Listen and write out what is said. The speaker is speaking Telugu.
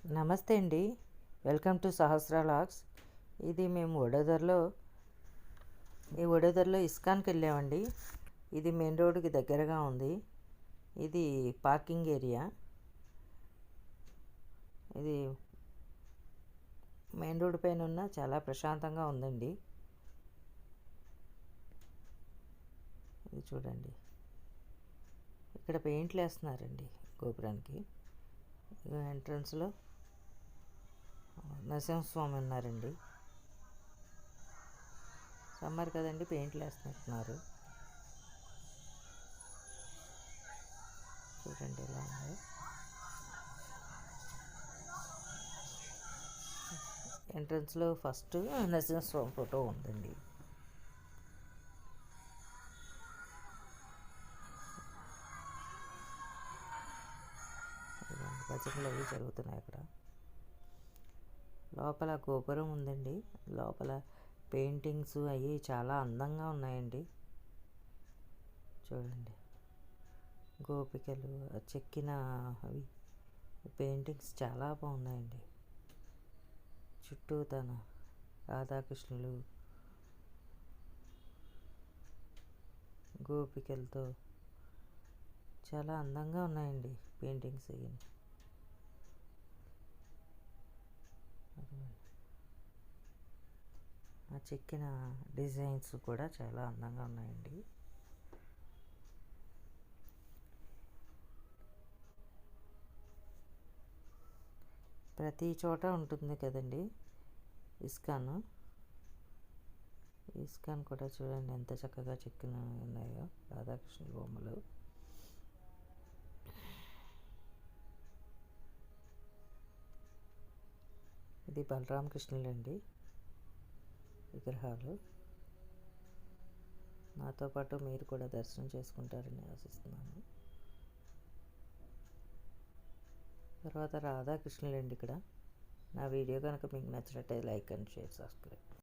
నమస్తే అండి. Welcome to Sahasra logs. ఇది మేము వడోదరలో ఇస్కాన్కి వెళ్ళామండి. ఇది మెయిన్ రోడ్డుకి దగ్గరగా ఉంది. ఇది పార్కింగ్ ఏరియా. ఇది మెయిన్ రోడ్డు పైన ఉన్న చాలా ప్రశాంతంగా ఉందండి. ఇది చూడండి, ఇక్కడ పెయింట్లు వేస్తున్నారండి గోపురానికి. ఎంట్రన్స్లో నరసింహస్వామి ఉన్నారండి. సమ్మర్ కదండి, పెయింట్లు వేస్తున్నారు. చూడండి ఎలా ఉందో. ఎంట్రన్స్లో ఫస్ట్ నరసింహస్వామి ఫోటో ఉందండి. భజనలు అవి జరుగుతున్నాయి అక్కడ. లోపల గోపురం ఉందండి. లోపల పెయింటింగ్స్ అవి చాలా అందంగా ఉన్నాయండి. చూడండి, గోపికలు చెక్కిన అవి పెయింటింగ్స్ చాలా బాగున్నాయండి. చుట్టూ తన రాధాకృష్ణులు గోపికలతో చాలా అందంగా ఉన్నాయండి పెయింటింగ్స్. అవి ఆ చెక్కిన డిజైన్స్ కూడా చాలా అందంగా ఉన్నాయండి. ప్రతి చోట ఉంటుంది కదండి ఇస్కాన్. ఇస్కాన్ కూడా చూడండి ఎంత చక్కగా చెక్కిన ఉన్నాయో రాధాకృష్ణుల బొమ్మలు. ఇది బలరామకృష్ణులండి విగ్రహాలు. నాతో పాటు మీరు కూడా దర్శనం చేసుకుంటారని ఆశిస్తున్నాను. తర్వాత రాధాకృష్ణులండి ఇక్కడ. నా వీడియో కనుక మీకు నచ్చినట్టయితే లైక్ అండ్ షేర్, సబ్స్క్రైబ్.